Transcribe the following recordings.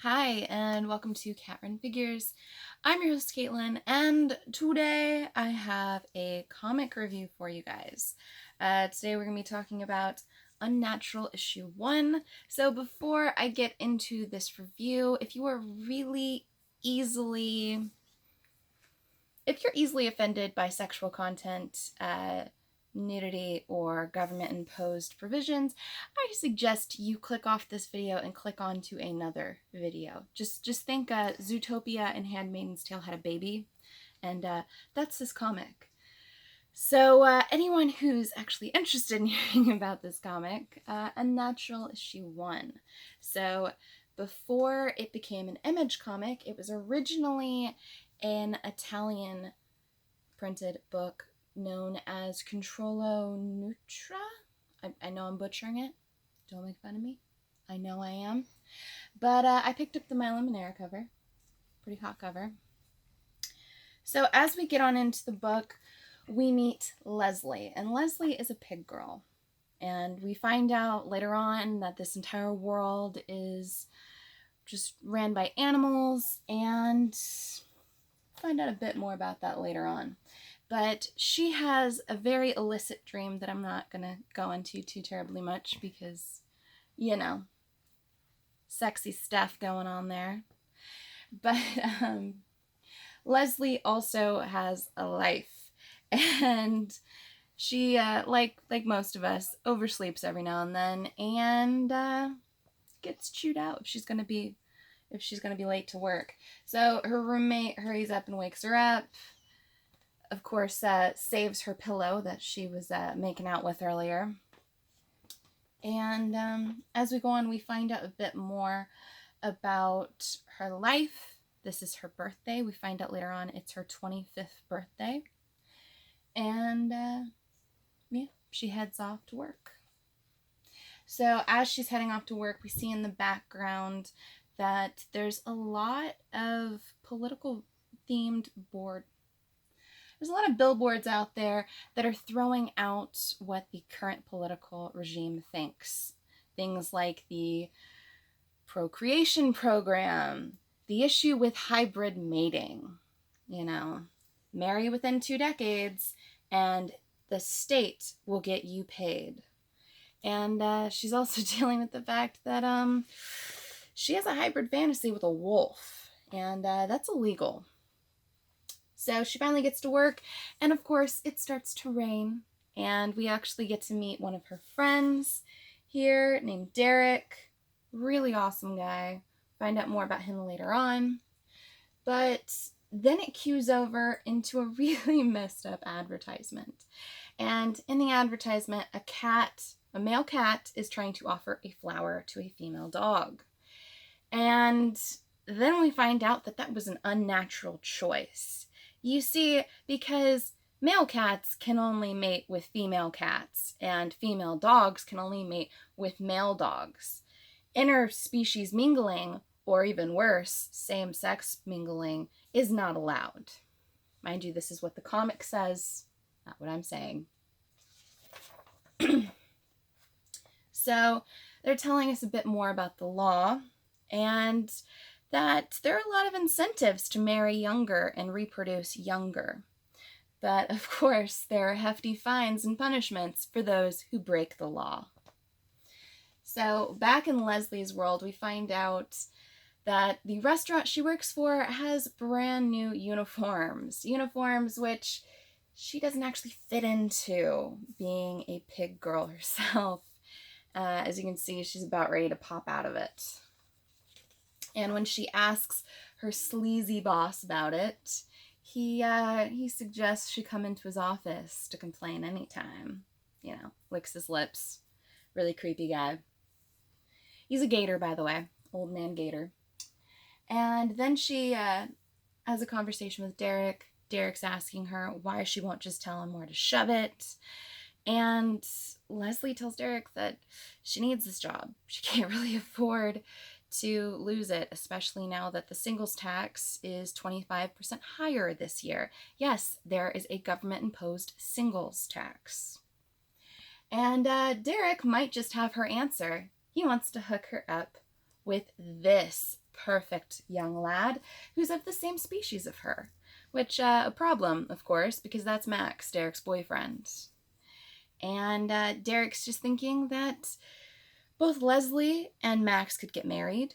Hi, and welcome to Cat Run Figures. I'm your host, Caitlin, and today I have a comic review for you guys. Today we're going to be talking about Unnatural issue 1. So before I get into this review, if you're easily offended by sexual content, nudity, or government-imposed provisions, I suggest you click off this video and click on to another video. Just think Zootopia and Handmaid's Tale had a baby, and that's this comic. So anyone who's actually interested in hearing about this comic, Unnatural issue 1. So before it became an Image comic, it was originally an Italian printed book known as Unnatural. I know I'm butchering it. Don't make fun of me. I know I am. But I picked up the Milo Manera cover. Pretty hot cover. So as we get on into the book, we meet Leslie. And Leslie is a pig girl. And we find out later on that this entire world is just ran by animals, and find out a bit more about that later on. But she has a very illicit dream that I'm not going to go into too terribly much because, you know, sexy stuff going on there. But Leslie also has a life, and she, like most of us, oversleeps every now and then, and gets chewed out if she's gonna be late to work. So her roommate hurries up and wakes her up. Of course, saves her pillow that she was making out with earlier. And as we go on, we find out a bit more about her life. This is her birthday. We find out later on it's her 25th birthday. And yeah, she heads off to work. So as she's heading off to work, we see in the background that there's a lot of political themed There's a lot of billboards out there that are throwing out what the current political regime thinks. Things like the procreation program, the issue with hybrid mating, marry within 2 decades and the state will get you paid. And she's also dealing with the fact that she has a hybrid fantasy with a wolf, and that's illegal. So she finally gets to work, and of course it starts to rain, and we actually get to meet one of her friends here named Derek. Really awesome guy. Find out more about him later on. But then it cues over into a really messed up advertisement. And in the advertisement, a male cat is trying to offer a flower to a female dog. And then we find out that that was an unnatural choice. You see, because male cats can only mate with female cats, and female dogs can only mate with male dogs. Interspecies mingling, or even worse, same-sex mingling, is not allowed. Mind you, this is what the comic says, not what I'm saying. So they're telling us a bit more about the law, and that there are a lot of incentives to marry younger and reproduce younger. But of course, there are hefty fines and punishments for those who break the law. So back in Leslie's world, we find out that the restaurant she works for has brand new uniforms which she doesn't actually fit into, being a pig girl herself. As you can see, she's about ready to pop out of it. And when she asks her sleazy boss about it, he suggests she come into his office to complain anytime. Licks his lips. Really creepy guy. He's a gator, by the way. Old man gator. And then she has a conversation with Derek. Derek's asking her why she won't just tell him where to shove it. And Leslie tells Derek that she needs this job. She can't really afford to lose it, especially now that the singles tax is 25% higher this year. Yes, there is a government-imposed singles tax. And Derek might just have her answer. He wants to hook her up with this perfect young lad who's of the same species of her. Which, a problem, of course, because that's Max, Derek's boyfriend. And Derek's just thinking that both Leslie and Max could get married,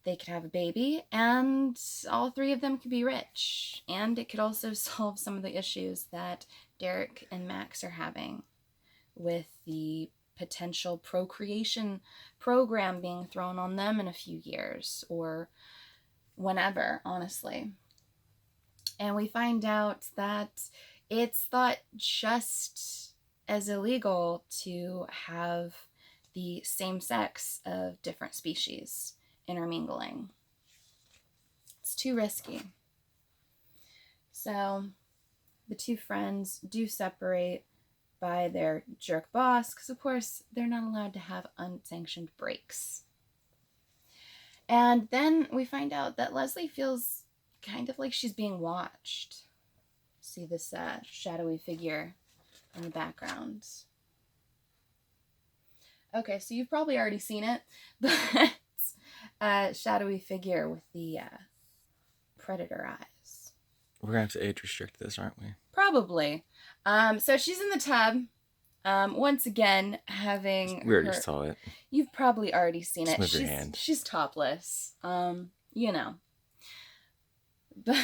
they could have a baby, and all three of them could be rich. And it could also solve some of the issues that Derek and Max are having with the potential procreation program being thrown on them in a few years, or whenever, honestly. And we find out that it's thought just as illegal to have the same sex of different species intermingling. It's too risky. So the two friends do separate by their jerk boss, because of course they're not allowed to have unsanctioned breaks. And then we find out that Leslie feels kind of like she's being watched. See this shadowy figure in the background. Okay, so you've probably already seen it, but shadowy figure with the predator eyes. We're going to have to age restrict this, aren't we? Probably. So she's in the tub. Once again, having We already saw it. You've probably already seen Just it. move your hand. She's topless. You know. But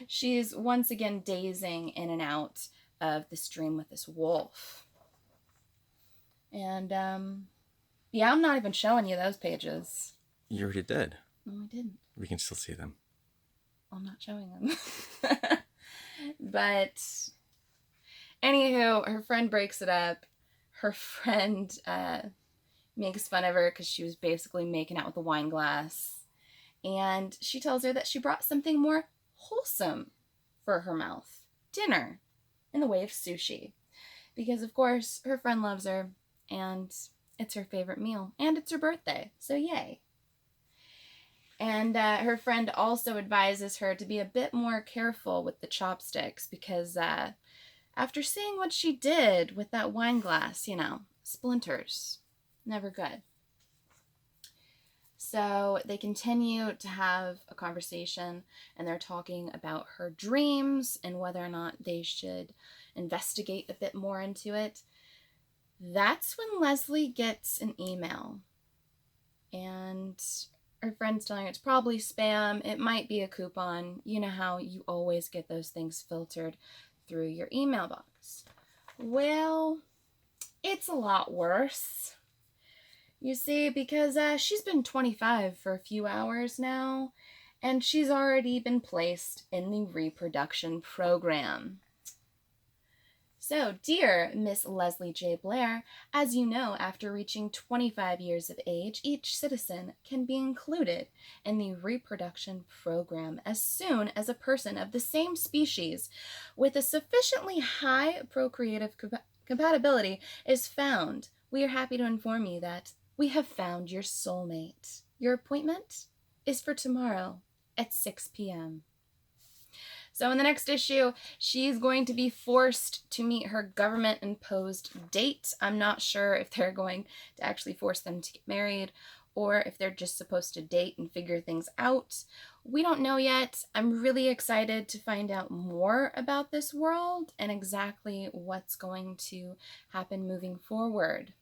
she's once again dazing in and out of this dream with this wolf. And, yeah, I'm not even showing you those pages. You already did. No, I didn't. We can still see them. I'm not showing them. But, anywho, her friend breaks it up. Her friend makes fun of her because she was basically making out with a wine glass. And she tells her that she brought something more wholesome for her mouth. Dinner. In the way of sushi. Because, of course, her friend loves her. And it's her favorite meal. And it's her birthday. So, yay. And her friend also advises her to be a bit more careful with the chopsticks. Because after seeing what she did with that wine glass, splinters. Never good. So they continue to have a conversation, and they're talking about her dreams and whether or not they should investigate a bit more into it. That's when Leslie gets an email, and her friend's telling her it's probably spam. It might be a coupon. You know how you always get those things filtered through your email box. Well, it's a lot worse. You see, because she's been 25 for a few hours now, and she's already been placed in the reproduction program. So, dear Miss Leslie J. Blair, as you know, after reaching 25 years of age, each citizen can be included in the reproduction program as soon as a person of the same species with a sufficiently high procreative compatibility is found. We are happy to inform you that we have found your soulmate. Your appointment is for tomorrow at 6 p.m. So in the next issue, she's going to be forced to meet her government-imposed date. I'm not sure if they're going to actually force them to get married or if they're just supposed to date and figure things out. We don't know yet. I'm really excited to find out more about this world and exactly what's going to happen moving forward.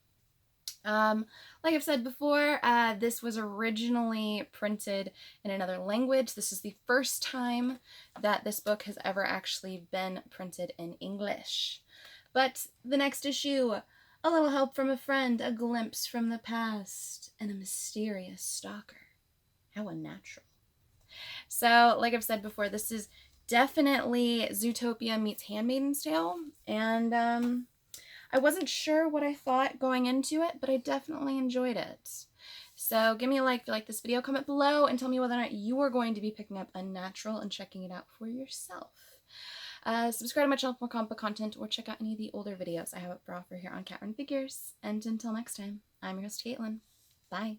Like I've said before, this was originally printed in another language. This is the first time that this book has ever actually been printed in English. But the next issue, a little help from a friend, a glimpse from the past, and a mysterious stalker. How unnatural. So, like I've said before, this is definitely Zootopia meets Handmaid's Tale, and I wasn't sure what I thought going into it, but I definitely enjoyed it. So give me a like if you like this video, comment below, and tell me whether or not you are going to be picking up Unnatural and checking it out for yourself. Subscribe to my channel for more comic book content, or check out any of the older videos I have up for offer here on Cat Run Figures. And until next time, I'm your host, Caitlin. Bye.